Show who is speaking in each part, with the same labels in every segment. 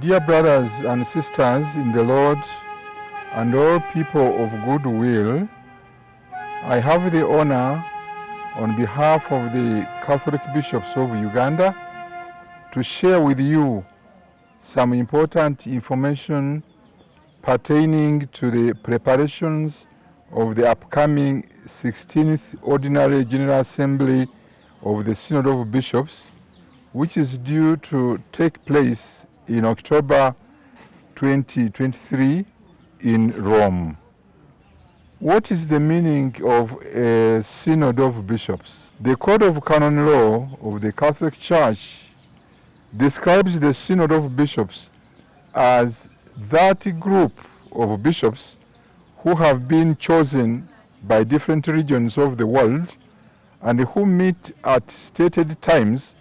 Speaker 1: Dear brothers and sisters in the Lord, and all people of good will, I have the honor, on behalf of the Catholic bishops of Uganda, to share with you some important information pertaining to the preparations of the upcoming 16th Ordinary General Assembly of the Synod of Bishops, which is due to take place in October 2023 in Rome. What is the meaning of a Synod of Bishops? The Code of Canon Law of the Catholic Church describes the Synod of Bishops as that group of bishops who have been chosen by different regions of the world and who meet at stated times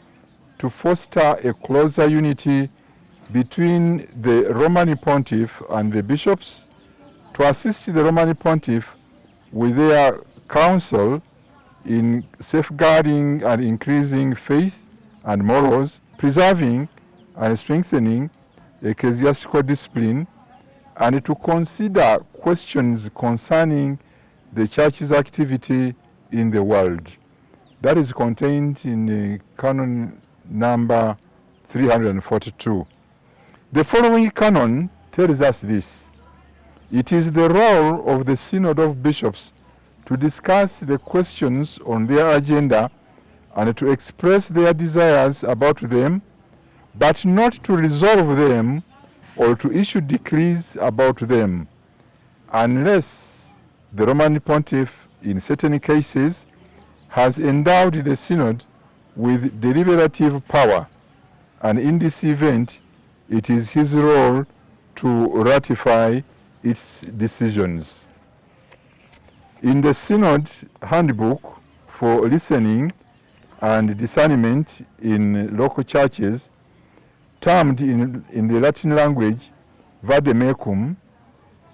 Speaker 1: to foster a closer unity between the Roman Pontiff and the bishops, to assist the Roman Pontiff with their counsel in safeguarding and increasing faith and morals, preserving and strengthening ecclesiastical discipline, and to consider questions concerning the Church's activity in the world. That is contained in Canon number 342. The following canon tells us this: it is the role of the Synod of Bishops to discuss the questions on their agenda and to express their desires about them, but not to resolve them or to issue decrees about them, unless the Roman Pontiff, in certain cases, has endowed the Synod with deliberative power, and in this event, it is his role to ratify its decisions. In the Synod Handbook for Listening and Discernment in Local Churches, termed in the Latin language Vade Mecum,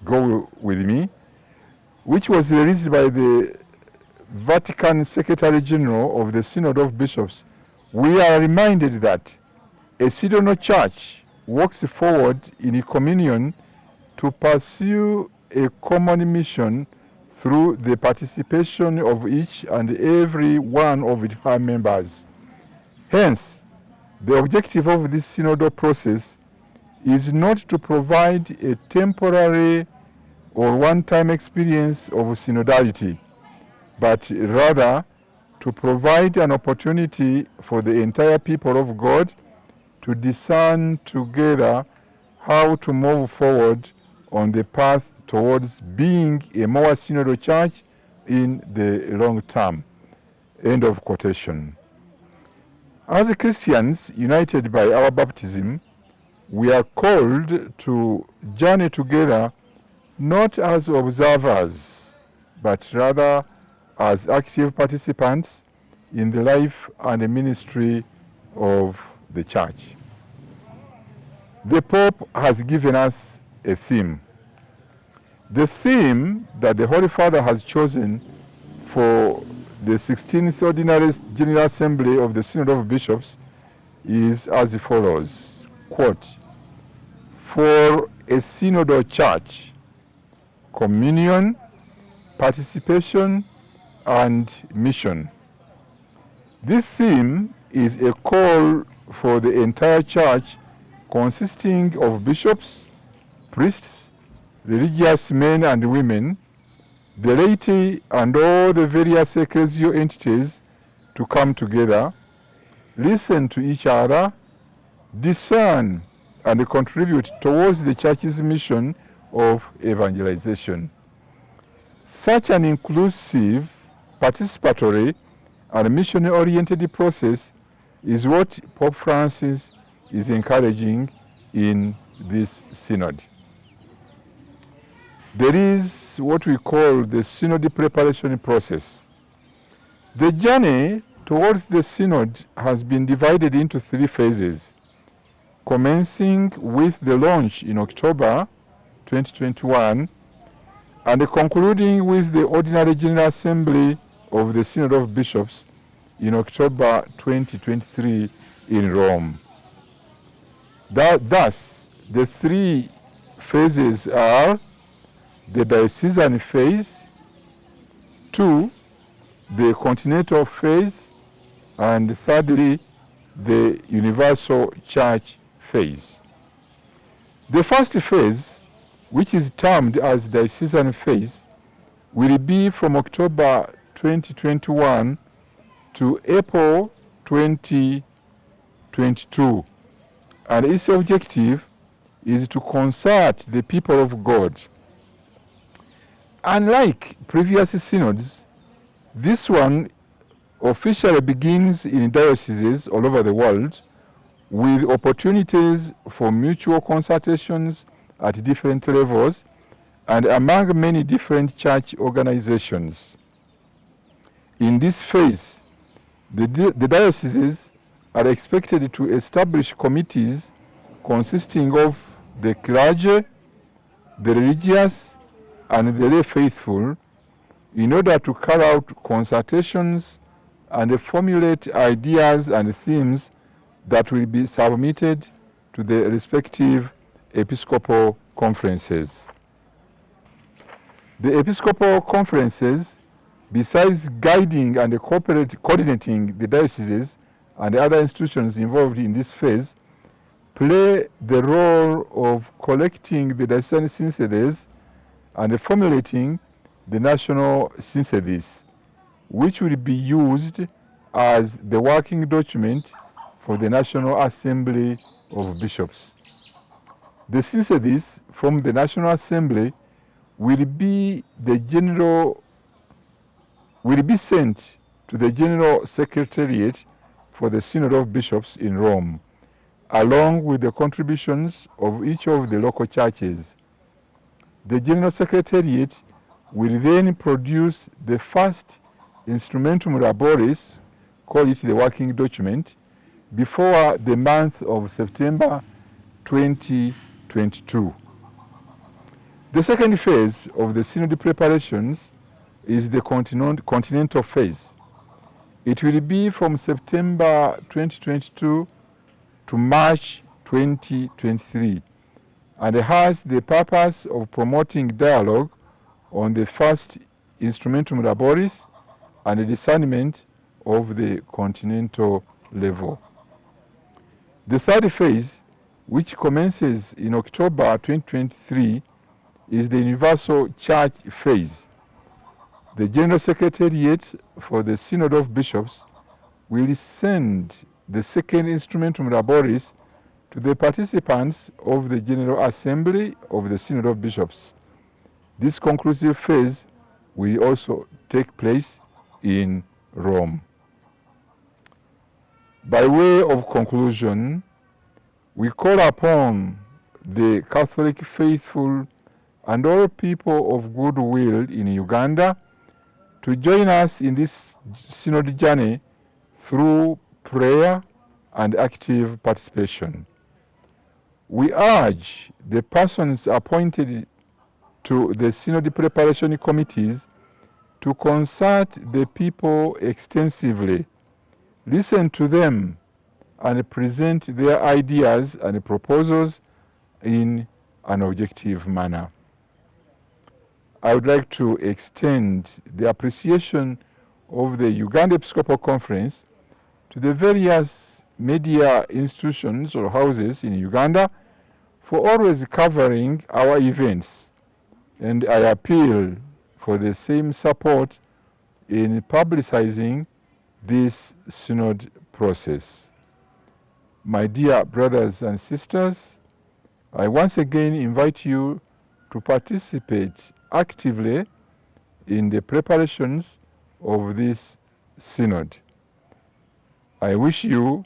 Speaker 1: go with me, which was released by the Vatican Secretary General of the Synod of Bishops, we are reminded that a synodal church works forward in communion to pursue a common mission through the participation of each and every one of her members. Hence, the objective of this synodal process is not to provide a temporary or one-time experience of synodality, but rather to provide an opportunity for the entire people of God to discern together how to move forward on the path towards being a more synodal church in the long term. End of quotation. As Christians united by our baptism, we are called to journey together not as observers, but rather as active participants in the life and the ministry of the Church. The Pope has given us a theme. The theme that the Holy Father has chosen for the 16th Ordinary General Assembly of the Synod of Bishops is as follows, quote, "For a synodal church, communion, participation, and mission." This theme is a call for the entire church consisting of bishops, priests, religious men and women, the laity, and all the various ecclesial entities to come together, listen to each other, discern, and contribute towards the Church's mission of evangelization. Such an inclusive, participatory, and mission-oriented process is what Pope Francis is encouraging in this synod. There is what we call the synod preparation process. The journey towards the synod has been divided into 3 phases, commencing with the launch in October 2021, and concluding with the Ordinary General Assembly of the Synod of Bishops in October 2023 in Rome. Thus, the three phases are the diocesan phase, 2, the continental phase, and thirdly, the universal church phase. The first phase, which is termed as diocesan phase, will be from October 2021 to April 2022, and its objective is to consult the people of God. Unlike previous synods, this one officially begins in dioceses all over the world with opportunities for mutual consultations at different levels and among many different church organizations. In this phase, the dioceses are expected to establish committees consisting of the clergy, the religious, and the lay faithful in order to carry out consultations and formulate ideas and themes that will be submitted to the respective Episcopal conferences. The Episcopal conferences, besides guiding and coordinating the dioceses and other institutions involved in this phase, play the role of collecting the diocesan syntheses and formulating the national synthesis, which will be used as the working document for the National Assembly of Bishops. The synthesis from the National Assembly will be sent to the General Secretariat for the Synod of Bishops in Rome, along with the contributions of each of the local churches. The General Secretariat will then produce the first instrumentum laboris, call it the working document, before the month of September 2022. The second phase of the Synod preparations is the continental phase. It will be from September 2022 to March 2023, and has the purpose of promoting dialogue on the first instrumentum laboris and the discernment of the continental level. The third phase, which commences in October 2023, is the universal church phase. The General Secretariat for the Synod of Bishops will send the second instrumentum laboris to the participants of the General Assembly of the Synod of Bishops. This conclusive phase will also take place in Rome. By way of conclusion, we call upon the Catholic faithful and all people of goodwill in Uganda to join us in this synod journey through prayer and active participation. We urge the persons appointed to the synod preparation committees to consult the people extensively, listen to them, and present their ideas and proposals in an objective manner. I would like to extend the appreciation of the Uganda Episcopal Conference to the various media institutions or houses in Uganda for always covering our events, and I appeal for the same support in publicizing this synod process. My dear brothers and sisters, I once again invite you to participate actively in the preparations of this synod. I wish you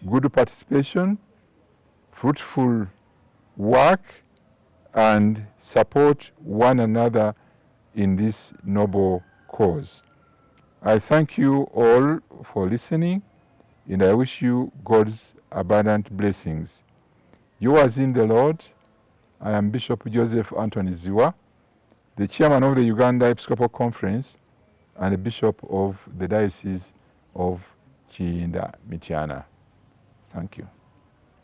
Speaker 1: good participation, fruitful work, and support one another in this noble cause. I thank you all for listening, and I wish you God's abundant blessings. Yours in the Lord, I am Bishop Joseph Antony Zziwa, the chairman of the Uganda Episcopal Conference and the bishop of the Diocese of Kiyinda Mityana. Thank you.